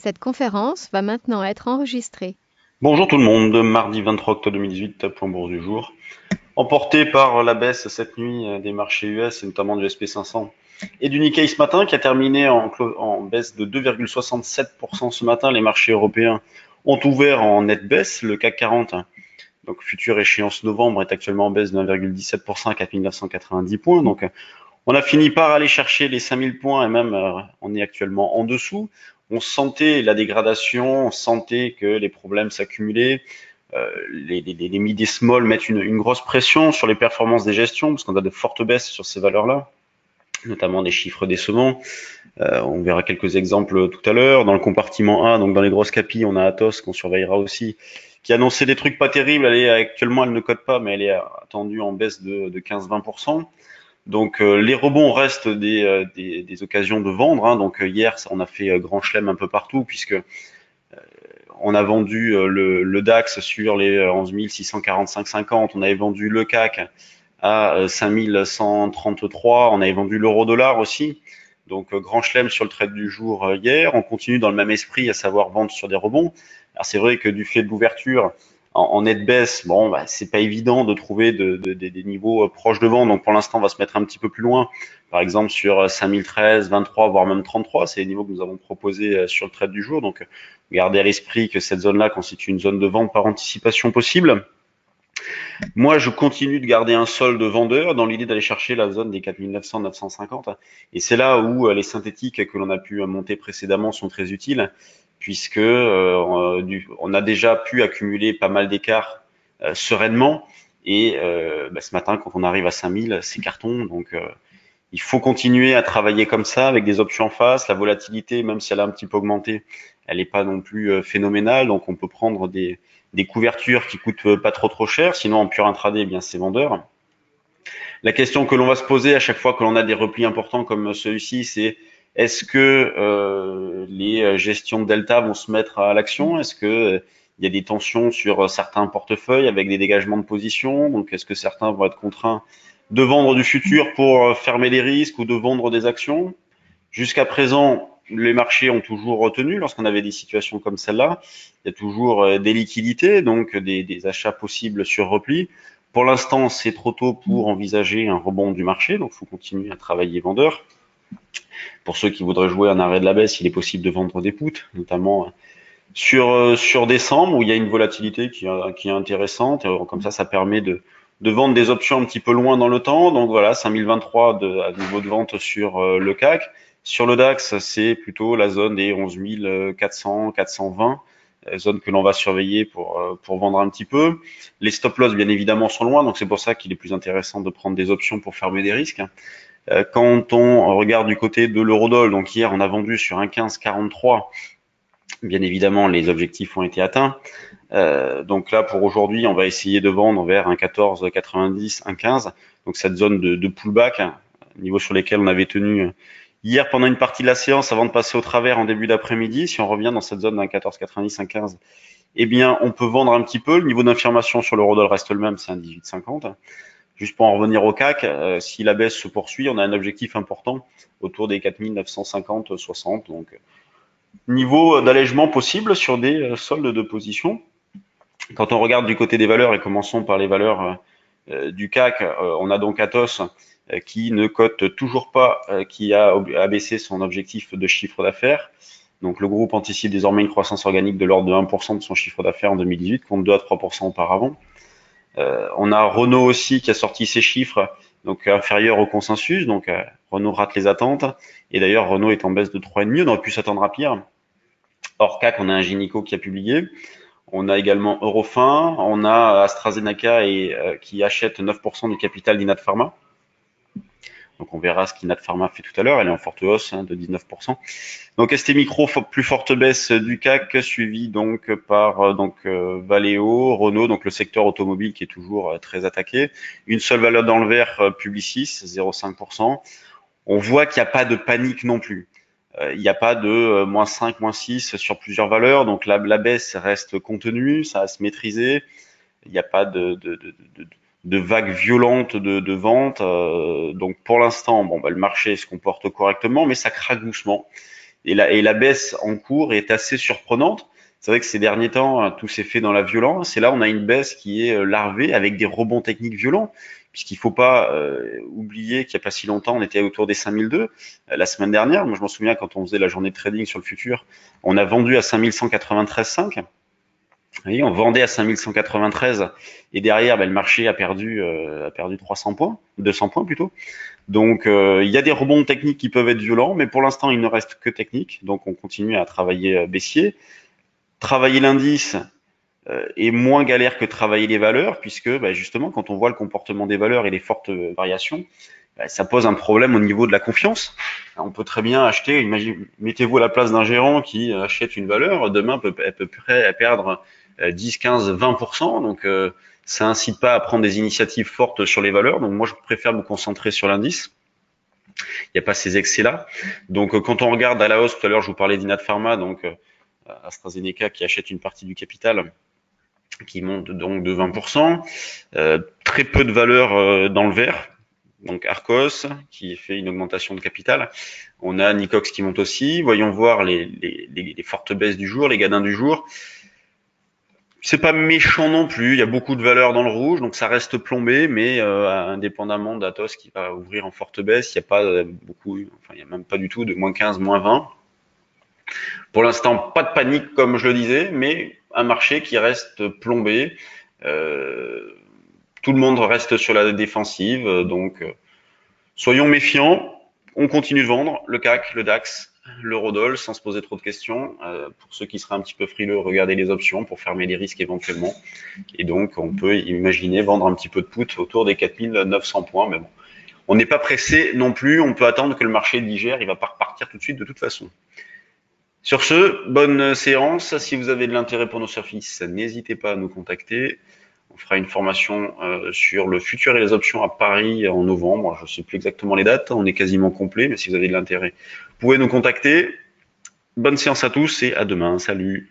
Cette conférence va maintenant être enregistrée. Bonjour tout le monde, mardi 23 octobre 2018, point bourse du jour. Emporté par la baisse cette nuit des marchés US et notamment du SP 500 et du Nikkei ce matin qui a terminé en baisse de 2,67% ce matin. Les marchés européens ont ouvert en nette baisse. Le CAC 40, donc future échéance novembre, est actuellement en baisse de 1,17% à 4990 points. Donc on a fini par aller chercher les 5000 points et même on est actuellement en dessous. On sentait la dégradation, on sentait que les problèmes s'accumulaient. Les mid et small mettent une grosse pression sur les performances des gestions parce qu'on a de fortes baisses sur ces valeurs-là, notamment des chiffres décevants. On verra quelques exemples tout à l'heure. Dans le compartiment A, donc dans les grosses capis, on a Atos qu'on surveillera aussi, qui a annoncé des trucs pas terribles. Actuellement, elle ne cote pas, mais elle est attendue en baisse de 15-20%. Donc les rebonds restent des occasions de vendre. Hein. Donc hier, on a fait grand chelem un peu partout puisque on a vendu le DAX sur les 11 645,50. On avait vendu le CAC à 5133. On avait vendu l'euro-dollar aussi. Donc grand chelem sur le trade du jour hier. On continue dans le même esprit, à savoir vendre sur des rebonds. Alors c'est vrai que du fait de l'ouverture en nette baisse, bon, bah, c'est pas évident de trouver des niveaux proches de vente. Donc pour l'instant, on va se mettre un petit peu plus loin. Par exemple sur 5013, 23, voire même 33, c'est les niveaux que nous avons proposés sur le trade du jour. Donc gardez à l'esprit que cette zone-là constitue une zone de vente par anticipation possible. Moi, je continue de garder un solde vendeur dans l'idée d'aller chercher la zone des 4900-950. Et c'est là où les synthétiques que l'on a pu monter précédemment sont très utiles, puisque on a déjà pu accumuler pas mal d'écarts sereinement. Et ce matin, quand on arrive à 5000, c'est carton. Donc, il faut continuer à travailler comme ça, avec des options en face. La volatilité, même si elle a un petit peu augmenté, elle n'est pas non plus phénoménale. Donc, on peut prendre des couvertures qui coûtent pas trop cher. Sinon, en pur intraday, eh bien, c'est vendeur. La question que l'on va se poser à chaque fois que l'on a des replis importants comme celui-ci, c'est est-ce que les gestions de delta vont se mettre à l'action? Est-ce que il y a des tensions sur certains portefeuilles avec des dégagements de position? Donc, est-ce que certains vont être contraints de vendre du futur pour fermer les risques ou de vendre des actions? Jusqu'à présent, les marchés ont toujours retenu lorsqu'on avait des situations comme celle-là. Il y a toujours des liquidités, donc des achats possibles sur repli. Pour l'instant, c'est trop tôt pour envisager un rebond du marché, donc il faut continuer à travailler vendeur. Pour ceux qui voudraient jouer un arrêt de la baisse, il est possible de vendre des puts, notamment sur décembre, où il y a une volatilité qui est intéressante. Comme ça permet de vendre des options un petit peu loin dans le temps. Donc voilà, 5023 à niveau de vente sur le CAC. Sur le DAX, c'est plutôt la zone des 11 400, 420, zone que l'on va surveiller pour vendre un petit peu. Les stop loss, bien évidemment, sont loin, donc c'est pour ça qu'il est plus intéressant de prendre des options pour fermer des risques. Quand on regarde du côté de l'eurodoll, donc hier, on a vendu sur un 15,43. Bien évidemment, les objectifs ont été atteints. Donc là, pour aujourd'hui, on va essayer de vendre vers un 14,90, un 15. Donc cette zone de pullback, niveau sur lesquels on avait tenu hier pendant une partie de la séance avant de passer au travers en début d'après-midi. Si on revient dans cette zone d'un 14,90, un 15, eh bien, on peut vendre un petit peu. Le niveau d'information sur l'eurodoll reste le même, c'est un 18,50. Juste pour en revenir au CAC, si la baisse se poursuit, on a un objectif important autour des 4950, 60. Donc, niveau d'allègement possible sur des soldes de position. Quand on regarde du côté des valeurs, et commençons par les valeurs du CAC, on a donc Atos qui ne cote toujours pas, qui a abaissé son objectif de chiffre d'affaires. Donc le groupe anticipe désormais une croissance organique de l'ordre de 1% de son chiffre d'affaires en 2018, contre 2 à 3% auparavant. On a Renault aussi qui a sorti ses chiffres, donc inférieurs au consensus. Donc Renault rate les attentes. Et d'ailleurs, Renault est en baisse de 3,5. On aurait pu s'attendre à pire. Hors CAC, on a un Ingenico qui a publié. On a également Eurofin. On a AstraZeneca qui achète 9% du capital d'Inat Pharma. Donc on verra ce qu'Inat Pharma fait tout à l'heure. Elle est en forte hausse de 19%. Donc ST Micro, plus forte baisse du CAC, suivi donc par Valeo, Renault, donc le secteur automobile qui est toujours très attaqué. Une seule valeur dans le vert, Publicis, 0,5%. On voit qu'il n'y a pas de panique non plus. Il n'y a pas de moins 5, moins 6 sur plusieurs valeurs. Donc la baisse reste contenue, ça va se maîtriser. Il n'y a pas de vagues violentes de vente. Donc pour l'instant, bon, le marché se comporte correctement, mais ça craque doucement. la baisse en cours est assez surprenante. C'est vrai que ces derniers temps, tout s'est fait dans la violence. Et là, on a une baisse qui est larvée avec des rebonds techniques violents, puisqu'il faut pas oublier qu'il n'y a pas si longtemps, on était autour des 5002 la semaine dernière. Moi, je m'en souviens quand on faisait la journée de trading sur le futur, on a vendu à 5193,5. Oui, on vendait à 5193 et derrière, le marché a perdu 300 points, 200 points plutôt. Donc, il y a des rebonds techniques qui peuvent être violents, mais pour l'instant, il ne reste que technique. Donc, on continue à travailler baissier. Travailler l'indice est moins galère que travailler les valeurs, puisque justement, quand on voit le comportement des valeurs et les fortes variations, ça pose un problème au niveau de la confiance. On peut très bien acheter, mettez-vous à la place d'un gérant qui achète une valeur, demain elle peut perdre 10, 15, 20%. Donc ça incite pas à prendre des initiatives fortes sur les valeurs. Donc moi je préfère me concentrer sur l'indice. Il n'y a pas ces excès-là. Donc quand on regarde à la hausse, tout à l'heure je vous parlais d'Inat Pharma, donc AstraZeneca qui achète une partie du capital, qui monte donc de 20%. Très peu de valeurs dans le vert. Donc Arcos qui fait une augmentation de capital. On a Nicox qui monte aussi. Voyons voir les fortes baisses du jour, les gadins du jour. C'est pas méchant non plus. Il y a beaucoup de valeurs dans le rouge, donc ça reste plombé, mais indépendamment d'Atos qui va ouvrir en forte baisse, il n'y a pas beaucoup, enfin il n'y a même pas du tout de moins 15, moins 20. Pour l'instant, pas de panique comme je le disais, mais un marché qui reste plombé. Tout le monde reste sur la défensive, donc soyons méfiants. On continue de vendre le CAC, le DAX, l'Eurodoll sans se poser trop de questions. Pour ceux qui seraient un petit peu frileux, regardez les options pour fermer les risques éventuellement. Et donc, on peut imaginer vendre un petit peu de put autour des 4900 points. Mais bon, on n'est pas pressé non plus. On peut attendre que le marché digère. Il va pas repartir tout de suite de toute façon. Sur ce, bonne séance. Si vous avez de l'intérêt pour nos services, n'hésitez pas à nous contacter. On fera une formation sur le futur et les options à Paris en novembre. Je ne sais plus exactement les dates, on est quasiment complet, mais si vous avez de l'intérêt, vous pouvez nous contacter. Bonne séance à tous et à demain. Salut.